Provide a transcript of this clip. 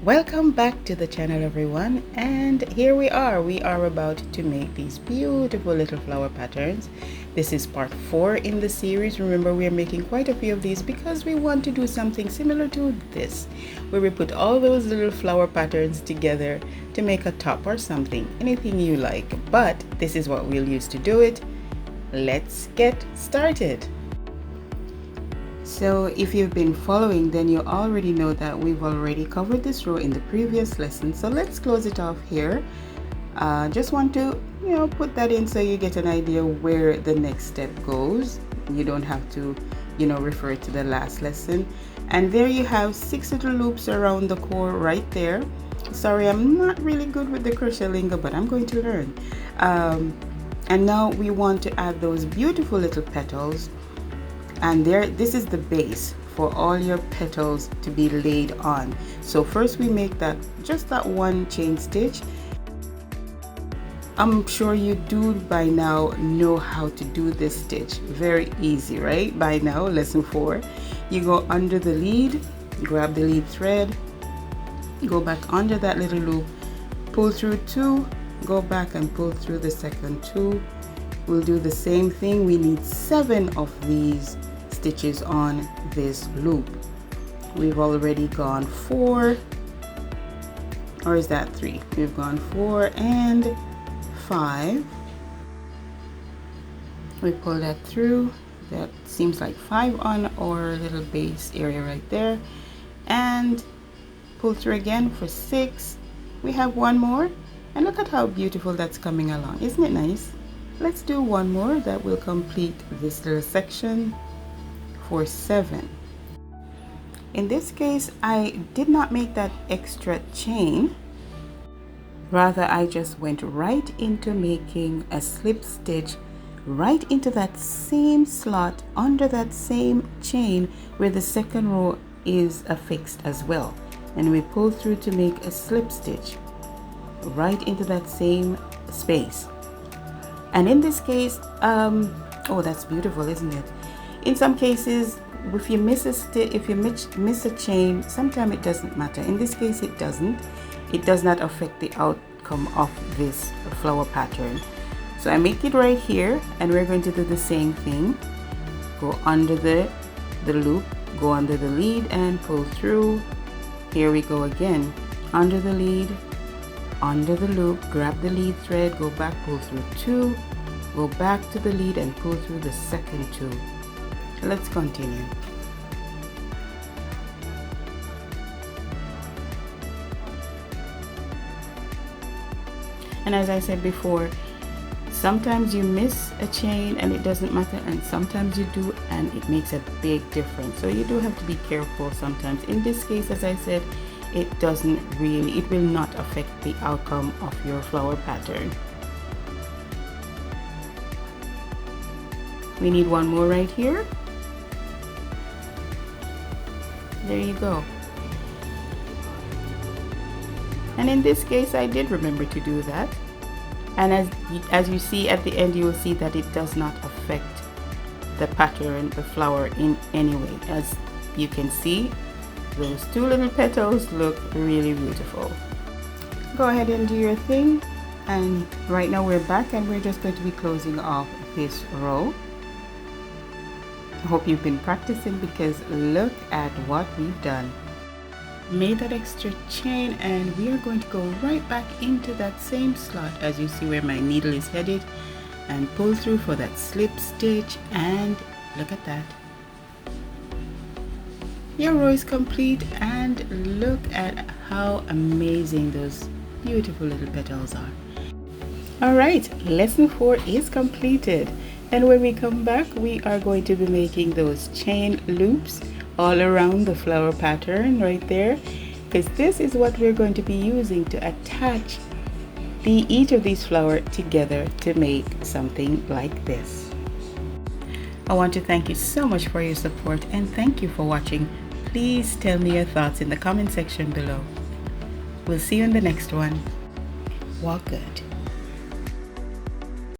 Welcome back to the channel, everyone, and here we are about to make these beautiful little flower patterns. This is part 4 in the series. Remember, we are making quite a few of these because we want to do something similar to this, where we put all those little flower patterns together to make a top or something, anything you like. But this is what we'll use to do it. Let's get started. So if you've been following, then you already know that we've already covered this row in the previous lesson. So let's close it off here. Just want to, put that in so you get an idea where the next step goes. You don't have to, refer to the last lesson. And there you have 6 little loops around the core right there. Sorry, I'm not really good with the crochet lingo, but I'm going to learn. And now we want to add those beautiful little petals. And this is the base for all your petals to be laid on. So first we make just that one chain stitch. I'm sure you do by now know how to do this stitch. Very easy, right? By now, lesson 4. You go under the lead, grab the lead thread, go back under that little loop, pull through 2, go back and pull through the second 2. We'll do the same thing. We need 7 of these stitches on this loop. We've already gone 4, or is that 3? We've gone 4 and 5. We pull that through. That seems like 5 on our little base area right there, and pull through again for 6. We have one more, and look at how beautiful that's coming along. Isn't it nice? Let's do one more that will complete this little section for 7. In this case, I did not make that extra chain. Rather, I just went right into making a slip stitch right into that same slot under that same chain where the second row is affixed as well. And we pull through to make a slip stitch right into that same space. And in this case, oh, that's beautiful, isn't it? In some cases, if you miss a chain, sometimes it doesn't matter. In this case, it doesn't. It does not affect the outcome of this flower pattern. So I make it right here, and we're going to do the same thing. Go under the loop, go under the lead and pull through. Here we go again. Under the lead, under the loop, grab the lead thread, go back, pull through 2, go back to the lead and pull through the second 2. Let's continue. And as I said before, sometimes you miss a chain and it doesn't matter, and sometimes you do and it makes a big difference. So you do have to be careful sometimes. In this case, as I said, it will not affect the outcome of your flower pattern. We need one more right here. There you go. And in this case, I did remember to do that. And as you see at the end, you will see that it does not affect the pattern, the flower, in any way. As you can see, those 2 little petals look really beautiful. Go ahead and do your thing. And right now we're back and we're just going to be closing off this row. I hope you've been practicing, because look at what we've done. Made that extra chain, and we are going to go right back into that same slot as you see where my needle is headed, and pull through for that slip stitch, and look at that. Your row is complete, and look at how amazing those beautiful little petals are. Alright, lesson 4 is completed. And when we come back, we are going to be making those chain loops all around the flower pattern right there, because this is what we're going to be using to attach each of these flowers together to make something like this. I want to thank you so much for your support, and thank you for watching. Please tell me your thoughts in the comment section below. We'll see you in the next one. Walk good.